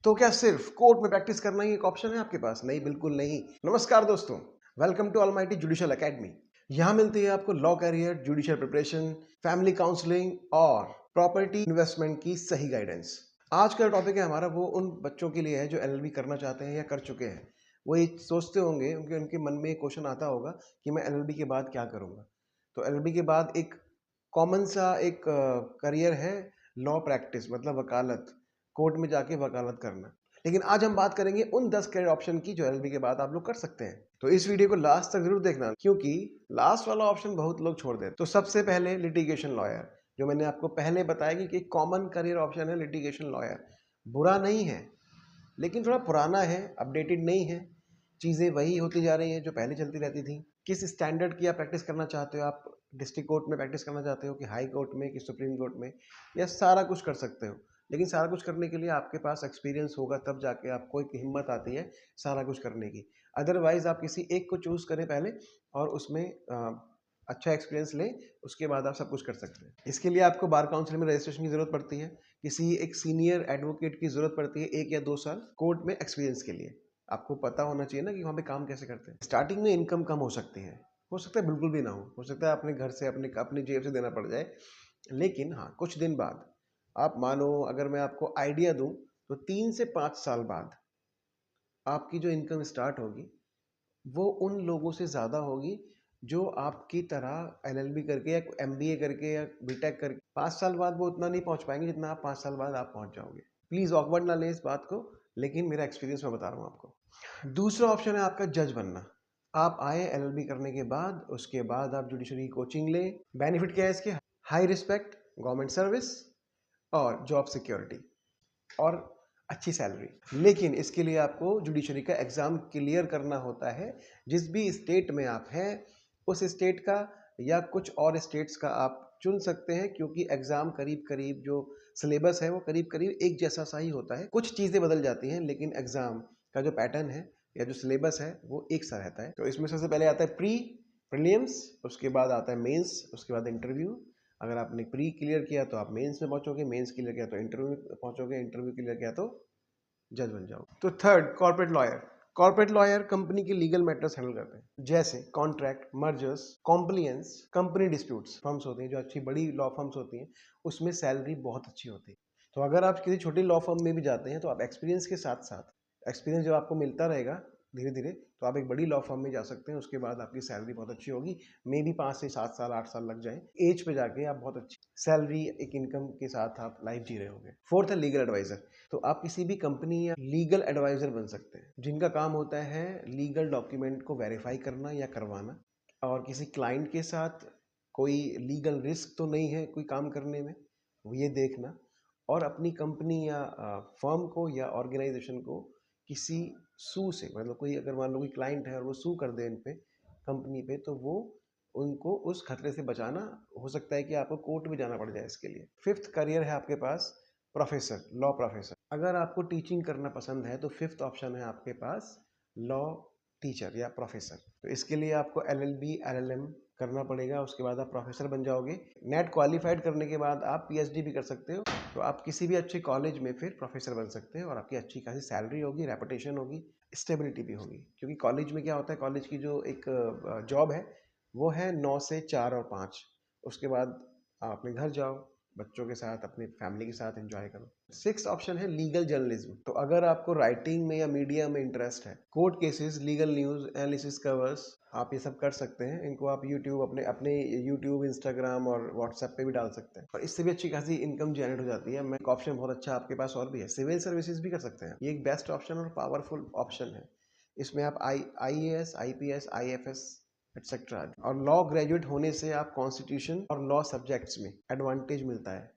तो क्या सिर्फ कोर्ट में प्रैक्टिस करना ही एक ऑप्शन है आपके पास? नहीं, बिल्कुल नहीं। नमस्कार दोस्तों, welcome to almighty judicial academy. यहाँ मिलती है आपको law career, judicial preparation, family counselling और प्रॉपर्टी इन्वेस्टमेंट की सही गाइडेंस। आज का टॉपिक है हमारा वो उन बच्चों के लिए है जो एलएलबी करना चाहते हैं या कर चुके हैं। वो ये सोचते होंगे, उनके उनके मन में एक क्वेश्चन आता होगा कि मैं एलएलबी के बाद क्या करूँगा। तो एलएलबी के बाद एक कॉमन सा एक करियर है लॉ प्रैक्टिस, मतलब वकालत, कोर्ट में जाके वकालत करना। लेकिन आज हम बात करेंगे उन 10 करियर ऑप्शन की जो एलएलबी के बाद आप लोग कर सकते हैं। तो इस वीडियो को लास्ट तक जरूर देखना, क्योंकि लास्ट वाला ऑप्शन बहुत लोग छोड़ देते। तो सबसे पहले लिटिगेशन लॉयर, जो मैंने आपको पहले बताया कि एक कॉमन करियर ऑप्शन है लिटिगेशन लॉयर। बुरा नहीं है, लेकिन थोड़ा पुराना है, अपडेटेड नहीं है। चीज़ें वही होती जा रही हैं जो पहले चलती रहती थी। किस स्टैंडर्ड की आप प्रैक्टिस करना चाहते हो? आप डिस्ट्रिक्ट कोर्ट में प्रैक्टिस करना चाहते हो कि हाई कोर्ट में कि सुप्रीम कोर्ट में, या सारा कुछ कर सकते हो। लेकिन सारा कुछ करने के लिए आपके पास एक्सपीरियंस होगा, तब जाके आपको एक हिम्मत आती है सारा कुछ करने की। अदरवाइज आप किसी एक को चूज करें पहले और उसमें अच्छा एक्सपीरियंस लें, उसके बाद आप सब कुछ कर सकते हैं। इसके लिए आपको बार काउंसिल में रजिस्ट्रेशन की जरूरत पड़ती है। किसी एक सीनियर एडवोकेट की जरूरत पड़ती है 1 या 2 साल कोर्ट में एक्सपीरियंस के लिए। आपको पता होना चाहिए ना कि वहाँ पे काम कैसे करते हैं। स्टार्टिंग में इनकम कम हो सकता है बिल्कुल भी ना हो सकता है अपने घर से अपने अपनी जेब से देना पड़ जाए। लेकिन हाँ, कुछ दिन बाद आप मानो, अगर मैं आपको आइडिया दूं, तो 3 से 5 साल बाद आपकी जो इनकम स्टार्ट होगी वो उन लोगों से ज़्यादा होगी जो आपकी तरह एलएलबी करके या एमबीए करके या बीटेक करके 5 साल बाद वो उतना नहीं पहुंच पाएंगे जितना आप 5 साल बाद आप पहुंच जाओगे। प्लीज़ ऑकवर्ड ना लें इस बात को, लेकिन मेरा एक्सपीरियंस मैं बता रहा हूँ आपको। दूसरा ऑप्शन है आपका जज बनना। आप आए एलएलबी करने के बाद, उसके बाद आप जुडिशरी कोचिंग लें। बेनिफिट क्या है इसके? हाई रिस्पेक्ट, गवर्नमेंट सर्विस और जॉब सिक्योरिटी और अच्छी सैलरी। लेकिन इसके लिए आपको जुडिशरी का एग्ज़ाम क्लियर करना होता है। जिस भी स्टेट में आप हैं उस स्टेट का या कुछ और स्टेट्स का आप चुन सकते हैं, क्योंकि एग्ज़ाम करीब करीब जो सिलेबस है वो करीब करीब एक जैसा सा ही होता है। कुछ चीज़ें बदल जाती हैं, लेकिन एग्ज़ाम का जो पैटर्न है या जो सिलेबस है वो एक सा रहता है। तो इसमें सबसे पहले आता है प्रीलिम्स, उसके बाद आता है मेंस, उसके बाद इंटरव्यू। अगर आपने प्री क्लियर किया तो आप मेंस में पहुंचोगे, मेंस क्लियर किया तो इंटरव्यू में पहुंचोगे, इंटरव्यू क्लियर किया तो जज बन जाओगे। तो third, corporate lawyer. Corporate lawyer company के लीगल मैटर्स हैंडल करते हैं, जैसे contract, mergers, compliance, company disputes. Firms होती हैं जो अच्छी बड़ी लॉ फर्म्स होती हैं, उसमें सैलरी बहुत अच्छी होती है। तो अगर आप किसी छोटी लॉ फर्म में भी जाते हैं तो आप एक्सपीरियंस के साथ साथ, एक्सपीरियंस जब आपको मिलता रहेगा धीरे धीरे, तो आप एक बड़ी लॉ फर्म में जा सकते हैं। उसके बाद आपकी सैलरी बहुत अच्छी होगी। मे बी 5 से 7 साल 8 साल लग जाए, एज पे जाके आप बहुत अच्छी सैलरी, एक इनकम के साथ आप लाइफ जी रहे होंगे। फोर्थ है लीगल एडवाइजर। तो आप किसी भी कंपनी या लीगल एडवाइजर बन सकते हैं, जिनका काम होता है लीगल डॉक्यूमेंट को वेरीफाई करना या करवाना, और किसी क्लाइंट के साथ कोई लीगल रिस्क तो नहीं है कोई काम करने में, वो ये देखना, और अपनी कंपनी या फर्म को या ऑर्गेनाइजेशन को किसी सू से, मतलब कोई अगर मान लो कोई क्लाइंट है और वो सू कर दे इन पे, कंपनी पे, तो वो उनको उस खतरे से बचाना। हो सकता है कि आपको कोर्ट में जाना पड़ जाए इसके लिए। फिफ्थ करियर है आपके पास प्रोफेसर, लॉ प्रोफेसर। अगर आपको टीचिंग करना पसंद है तो फिफ्थ ऑप्शन है आपके पास लॉ टीचर या प्रोफेसर। तो इसके लिए आपको एलएलबी एलएलएम करना पड़ेगा, उसके बाद आप प्रोफेसर बन जाओगे। नेट क्वालिफाइड करने के बाद आप पीएचडी भी कर सकते हो। तो आप किसी भी अच्छे कॉलेज में फिर प्रोफेसर बन सकते हैं और आपकी अच्छी खासी सैलरी होगी, रेपुटेशन होगी, स्टेबिलिटी भी होगी। क्योंकि कॉलेज में क्या होता है, कॉलेज की जो एक जॉब है वो है 9 से 4 और 5। उसके बाद आप अपने घर जाओ, बच्चों के साथ अपनी फैमिली के साथ एंजॉय करो। सिक्स ऑप्शन है लीगल जर्नलिज्म। तो अगर आपको राइटिंग में या मीडिया में इंटरेस्ट है, court cases, legal news, analysis, covers, आप ये सब कर सकते हैं। इनको आप यूट्यूब, अपने यूट्यूब, इंस्टाग्राम और व्हाट्सएप पे भी डाल सकते हैं, और इससे भी अच्छी खासी इनकम जनरेट हो जाती है। मैं एक ऑप्शन बहुत अच्छा आपके पास और भी है, सिविल सर्विसेज भी कर सकते हैं। ये एक बेस्ट ऑप्शन और पावरफुल ऑप्शन है। इसमें आप आईएएस, आईपीएस, आईएफएस एटसेट्रा, और लॉ ग्रेजुएट होने से आप कॉन्स्टिट्यूशन और लॉ सब्जेक्ट्स में एडवांटेज मिलता है।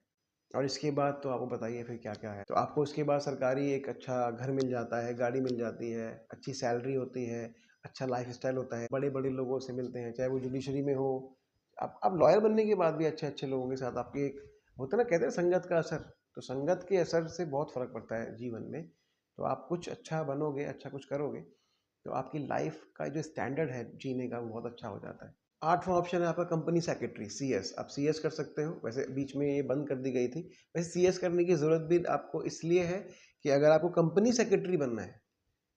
और इसके बाद तो आपको बताइए फिर क्या क्या है। तो आपको इसके बाद सरकारी एक अच्छा घर मिल जाता है, गाड़ी मिल जाती है, अच्छी सैलरी होती है, अच्छा लाइफस्टाइल होता है, बड़े बड़े लोगों से मिलते हैं, चाहे वो जुडिशरी में हो। आप लॉयर बनने के बाद भी अच्छे अच्छे लोगों के साथ आपकी एक होता है ना, कहते हैं संगत का असर। तो संगत के असर से बहुत फर्क पड़ता है जीवन में। तो आप कुछ अच्छा बनोगे, अच्छा कुछ करोगे, तो आपकी लाइफ का जो स्टैंडर्ड है जीने का वो बहुत अच्छा हो जाता है। आठवां ऑप्शन है आपका कंपनी सेक्रेटरी, सीएस। आप सीएस कर सकते हो, वैसे बीच में ये बंद कर दी गई थी। वैसे सीएस करने की ज़रूरत भी आपको इसलिए है कि अगर आपको कंपनी सेक्रेटरी बनना है,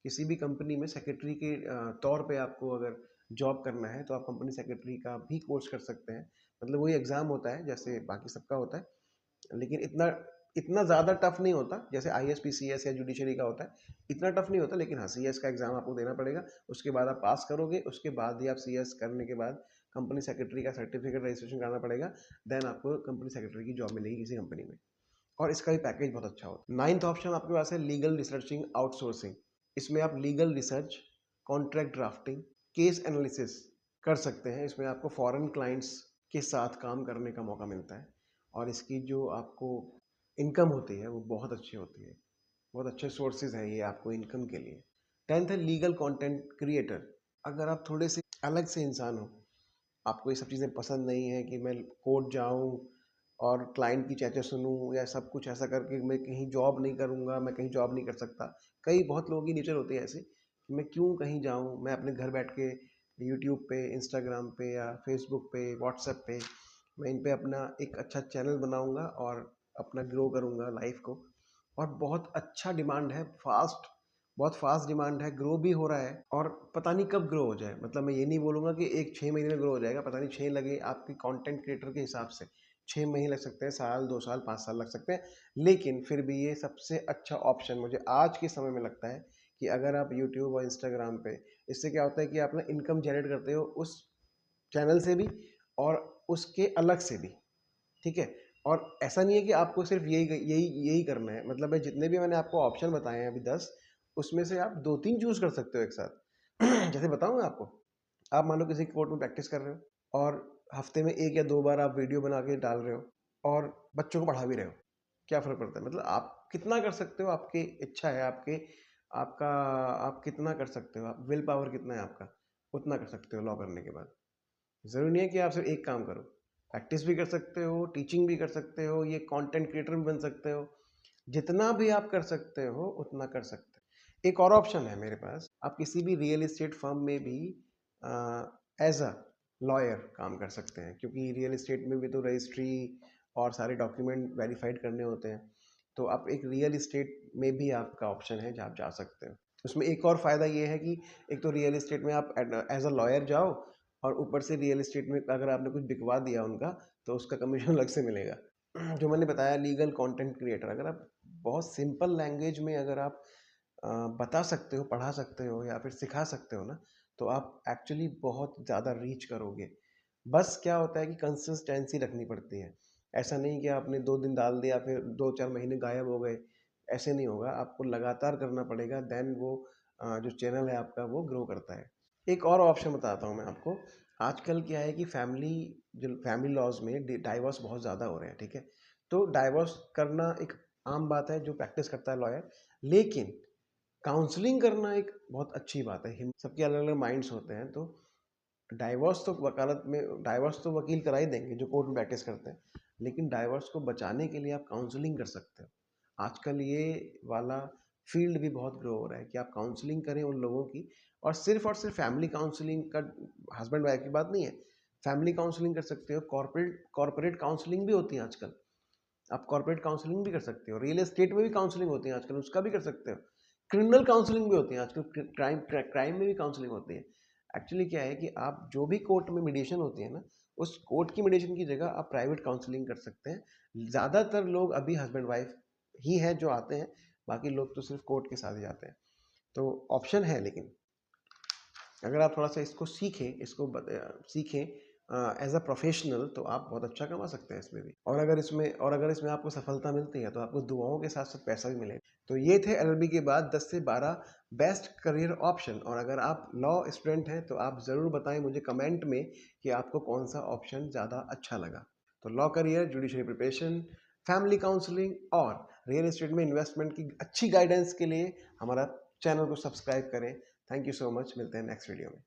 किसी भी कंपनी में सेक्रेटरी के तौर पे आपको अगर जॉब करना है, तो आप कंपनी सेक्रेटरी का भी कोर्स कर सकते हैं। मतलब वही एग्ज़ाम होता है जैसे बाकी सबका होता है, लेकिन इतना इतना ज़्यादा टफ नहीं होता जैसे आईएएस पीसीएस या जुडिशरी का होता है। इतना टफ नहीं होता, लेकिन हाँ सीएस का एग्ज़ाम आपको देना पड़ेगा। उसके बाद आप पास करोगे, उसके बाद ही आप सीएस करने के बाद कंपनी सेक्रेटरी का सर्टिफिकेट रजिस्ट्रेशन कराना पड़ेगा। देन आपको कंपनी सेक्रेटरी की जॉब मिलेगी किसी कंपनी में, और इसका भी पैकेज बहुत अच्छा होता है। नाइन्थ ऑप्शन आपके पास है लीगल रिसर्चिंग आउटसोर्सिंग। इसमें आप legal research, contract drafting, case analysis कर सकते हैं। इसमें आपको फॉरेन क्लाइंट्स के साथ काम करने का मौका मिलता है, और इसकी जो आपको इनकम होती है वो बहुत अच्छी होती है। बहुत अच्छे सोर्सेज हैं ये आपको इनकम के लिए। 10th है लीगल कंटेंट क्रिएटर। अगर आप थोड़े से अलग से इंसान हो, आपको ये सब चीज़ें पसंद नहीं है कि मैं कोर्ट जाऊँ और क्लाइंट की चर्चा सुनूँ, या सब कुछ ऐसा करके मैं कहीं जॉब नहीं करूँगा, मैं कहीं जॉब नहीं कर सकता। कई बहुत लोगों की नेचर होती है ऐसी कि मैं क्यों कहीं जाऊँ, मैं अपने घर बैठ के यूट्यूब पे, इंस्टाग्राम पे या फेसबुक पे, व्हाट्सएप पे, मैं इन पे अपना एक अच्छा चैनल बनाऊँगा और अपना ग्रो करूँगा लाइफ को। और बहुत अच्छा डिमांड है, बहुत फास्ट डिमांड है, ग्रो भी हो रहा है, और पता नहीं कब ग्रो हो जाए। मतलब मैं ये नहीं बोलूँगा कि 1-6 महीने में ग्रो हो जाएगा, पता नहीं 6 लगे आपके कंटेंट क्रिएटर के हिसाब से। 6 महीने लग सकते हैं, साल, 2 साल, 5 साल लग सकते हैं, लेकिन फिर भी ये सबसे अच्छा ऑप्शन मुझे आज के समय में लगता है कि अगर आप यूट्यूब और इंस्टाग्राम पे, इससे क्या होता है कि आप ना इनकम जनरेट करते हो उस चैनल से भी और उसके अलग से भी, ठीक है? और ऐसा नहीं है कि आपको सिर्फ यही यही यही करना है। मतलब मैं जितने भी मैंने आपको ऑप्शन बताए हैं अभी 10, उसमें से आप 2-3 चूज़ कर सकते हो एक साथ। जैसे बताऊँ मैं आपको, आप मान लो किसी कोर्ट में प्रैक्टिस कर रहे हो और हफ्ते में 1 या 2 बार आप वीडियो बना के डाल रहे हो और बच्चों को पढ़ा भी रहे हो। क्या फ़र्क पड़ता है? मतलब आप कितना कर सकते हो, आपकी इच्छा है, आपका आप कितना कर सकते हो, आप विल पावर कितना है आपका, उतना कर सकते हो लॉ करने के बाद। ज़रूरी नहीं है कि आप सिर्फ एक काम करो, प्रैक्टिस भी कर सकते हो, टीचिंग भी कर सकते हो, ये कंटेंट क्रिएटर भी बन सकते हो। जितना भी आप कर सकते हो उतना कर सकते हो। एक और ऑप्शन है मेरे पास, आप किसी भी रियल एस्टेट फर्म में भी एज अ लॉयर काम कर सकते हैं, क्योंकि रियल एस्टेट में भी तो रजिस्ट्री और सारे डॉक्यूमेंट वेरीफाइड करने होते हैं। तो आप एक रियल एस्टेट में भी आपका ऑप्शन है जहाँ आप जा सकते हो। उसमें एक और फ़ायदा ये है कि एक तो रियल एस्टेट में आप एज अ लॉयर जाओ, और ऊपर से रियल एस्टेट में अगर आपने कुछ बिकवा दिया उनका, तो उसका कमीशन अलग से मिलेगा। जो मैंने बताया लीगल कंटेंट क्रिएटर, अगर आप बहुत सिंपल लैंग्वेज में अगर आप बता सकते हो, पढ़ा सकते हो या फिर सिखा सकते हो ना, तो आप एक्चुअली बहुत ज़्यादा रीच करोगे। बस क्या होता है कि कंसिस्टेंसी रखनी पड़ती है। ऐसा नहीं कि आपने 2 दिन डाल दिया फिर 2-4 महीने गायब हो गए, ऐसे नहीं होगा। आपको लगातार करना पड़ेगा, देन वो जो चैनल है आपका वो ग्रो करता है। एक और ऑप्शन बताता हूँ मैं आपको। आजकल क्या है कि फैमिली लॉज़ में डाइवोर्स बहुत ज़्यादा हो रहे हैं, ठीक है? तो डाइवोर्स करना एक आम बात है जो प्रैक्टिस करता है लॉयर, लेकिन काउंसलिंग करना एक बहुत अच्छी बात है। सबके अलग-अलग माइंड्स होते हैं, तो डाइवोर्स तो वकील करा ही देंगे जो कोर्ट में प्रैक्टिस करते हैं, लेकिन डाइवोर्स को बचाने के लिए आप काउंसलिंग कर सकते हो। आजकल ये वाला फील्ड भी बहुत ग्रो हो रहा है कि आप काउंसलिंग करें उन लोगों की, और सिर्फ फैमिली काउंसलिंग का, हस्बैंड वाइफ की बात नहीं है। फैमिली काउंसलिंग कर सकते हो, कॉर्पोरेट काउंसलिंग भी होती है आजकल। आप कॉर्पोरेट काउंसलिंग भी कर सकते हो, रियल एस्टेट में भी काउंसलिंग होती है आजकल, उसका भी कर सकते हो। क्रिमिनल काउंसलिंग भी होती है आजकल, क्राइम में भी काउंसलिंग होती है। एक्चुअली क्या है कि आप जो भी कोर्ट में मीडिएशन होती है ना, उस कोर्ट की मीडिएशन की जगह आप प्राइवेट काउंसलिंग कर सकते हैं। ज़्यादातर लोग अभी हस्बैंड वाइफ ही हैं जो आते हैं, बाकी लोग तो सिर्फ कोर्ट के साथ ही जाते हैं। तो ऑप्शन है, लेकिन अगर आप थोड़ा सा इसको सीखें एज अ प्रोफेशनल, तो आप बहुत अच्छा कमा सकते हैं इसमें भी। और अगर इसमें आपको सफलता मिलती है तो आपको दुआओं के साथ साथ पैसा भी मिलेगा। तो ये थे एलएलबी के बाद 10 से 12 बेस्ट करियर ऑप्शन। और अगर आप लॉ स्टूडेंट हैं तो आप ज़रूर बताएं मुझे कमेंट में कि आपको कौन सा ऑप्शन ज़्यादा अच्छा लगा। तो law career, judiciary preparation, family counselling और रियल एस्टेट में इन्वेस्टमेंट की अच्छी गाइडेंस के लिए हमारा चैनल को सब्सक्राइब करें। थैंक यू सो मच, मिलते हैं नेक्स्ट वीडियो में।